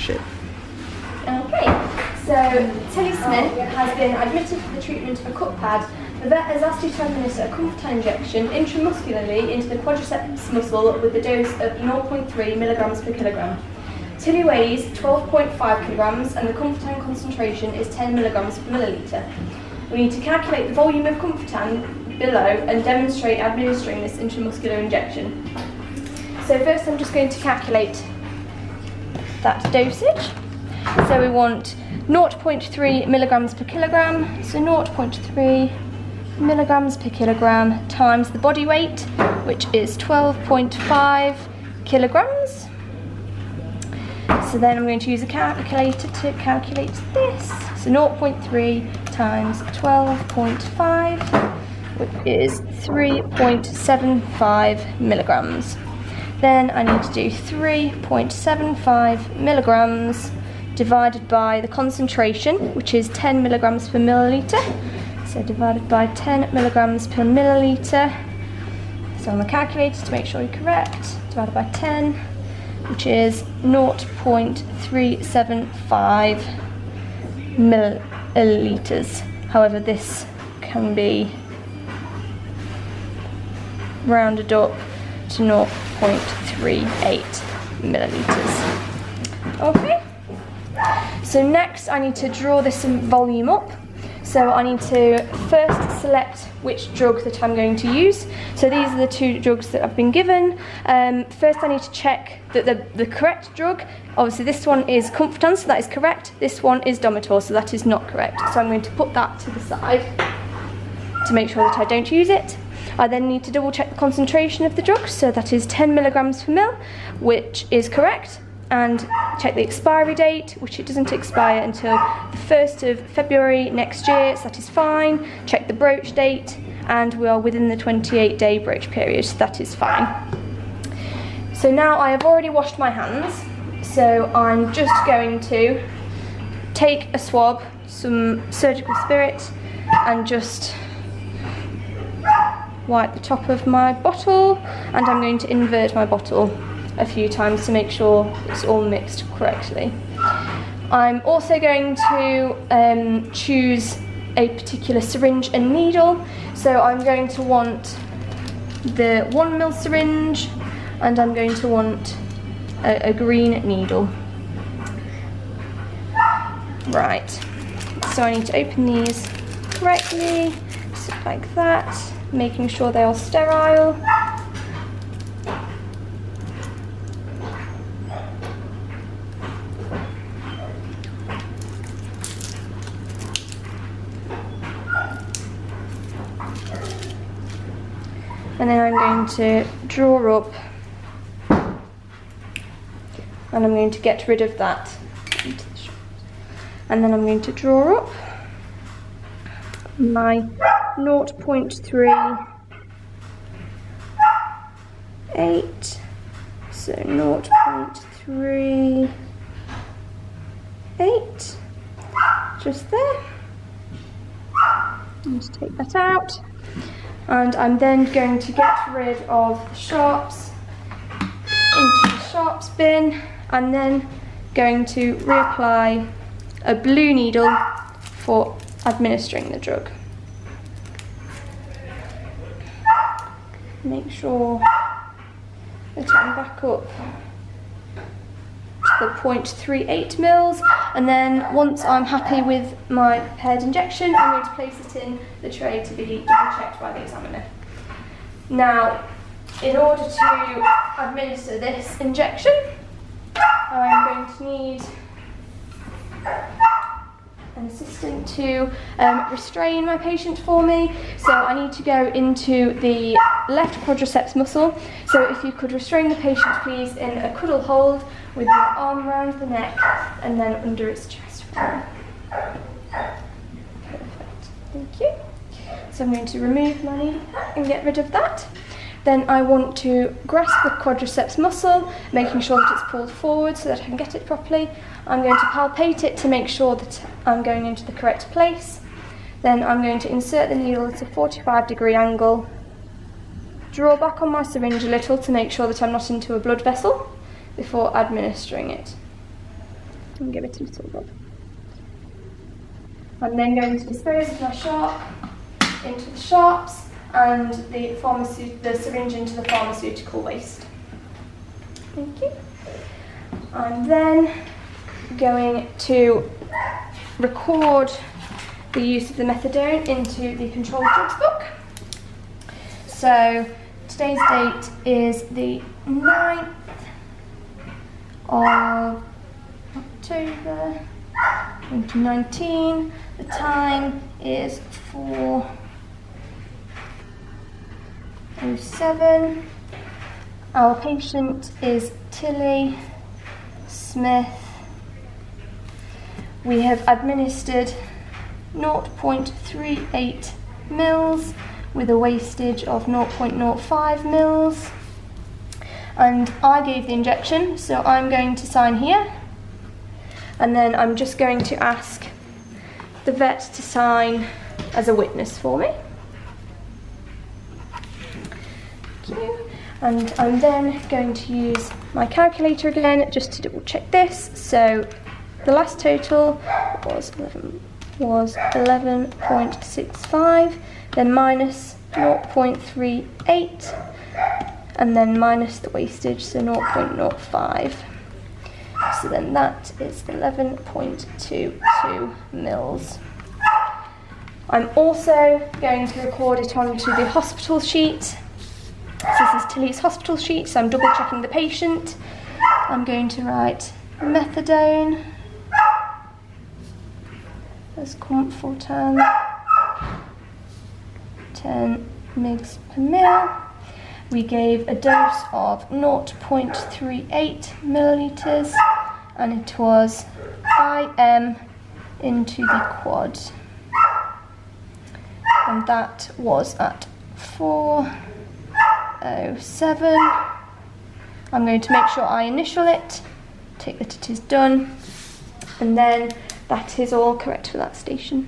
injection. Okay, so Tilly Smith has been admitted for the treatment of a cut pad. The vet has asked you to administer a Comfortan injection intramuscularly into the quadriceps muscle with a dose of 0.3 milligrams per kilogram. Tilly weighs 12.5 kilograms and the Comfortan concentration is 10 milligrams per milliliter. We need to calculate the volume of Comfortan below and demonstrate administering this intramuscular injection. So first I'm just going to calculate that dosage. So we want 0.3 milligrams per kilogram, so 0.3 milligrams per kilogram times the body weight, which is 12.5 kilograms. So then I'm going to use a calculator to calculate this. So 0.3 times 12.5, which is 3.75 milligrams. Then I need to do 3.75 milligrams divided by the concentration, which is 10 milligrams per milliliter. So divided by 10 milligrams per milliliter. So on the calculator to make sure you're correct, divided by 10, which is 0.375 milliliters. However, this can be rounded up to 0.38 milliliters. Okay. So next I need to draw this volume up. So I need to first select which drug that I'm going to use. So these are the two drugs that I've been given. First I need to check that the correct drug, obviously this one is Comfortan, so that is correct. This one is Domitor, so that is not correct. So I'm going to put that to the side to make sure that I don't use it. I then need to double check the concentration of the drug, so that is 10 milligrams per mil, which is correct. And check the expiry date, which it doesn't expire until the 1st of February next year, so that is fine. Check the broach date, and we are within the 28-day broach period, so that is fine. So now I have already washed my hands, so I'm just going to take a swab, some surgical spirit, and just wipe the top of my bottle, and I'm going to invert my bottle a few times to make sure it's all mixed correctly. I'm also going to choose a particular syringe and needle. So I'm going to want the 1 ml syringe, and I'm going to want a green needle. Right, so I need to open these correctly, just like that, making sure they are sterile. And then I'm going to draw up, and I'm going to get rid of that. And then I'm going to draw up my 0.38, so 0.38, just there. Just take that out. And I'm then going to get rid of the sharps into the sharps bin, and then going to reapply a blue needle for administering the drug. Make sure that I'm back up to the 0.38 mils, and then once I'm happy with my prepared injection, I'm going to place it in the tray to be double checked by the examiner. Now, in order to administer this injection, I'm going to need an assistant to restrain my patient for me. So I need to go into the left quadriceps muscle. So if you could restrain the patient please in a cuddle hold with your arm around the neck and then under its chest. Perfect, thank you. So I'm going to remove my needle and get rid of that. Then I want to grasp the quadriceps muscle, making sure that it's pulled forward so that I can get it properly. I'm going to palpate it to make sure that I'm going into the correct place. Then I'm going to insert the needle at a 45-degree angle, draw back on my syringe a little to make sure that I'm not into a blood vessel before administering it. and give it a little rub. I'm then going to dispose of my sharp into the sharps and the syringe into the pharmaceutical waste. Thank you. I'm then going to record the use of the methadone into the controlled drugs book. So today's date is the 9th of October 2019. The time is 4:07. Our patient is Tilly Smith. We have administered 0.38 mils with a wastage of 0.05 mils. And I gave the injection, so I'm going to sign here. And then I'm just going to ask the vet to sign as a witness for me. Thank you. And I'm then going to use my calculator again just to double check this. So the last total was 11.65, then minus 0.38, and then minus the wastage, so 0.05. So then that is 11.22 mils. I'm also going to record it onto the hospital sheet. So this is Tilly's hospital sheet, so I'm double checking the patient. I'm going to write methadone as comfortan, 10 mg per mil. We gave a dose of 0.38 millilitres and it was IM into the quad. And that was at 4:07. I'm going to make sure I initial it, take that it is done, and then that is all correct for that station.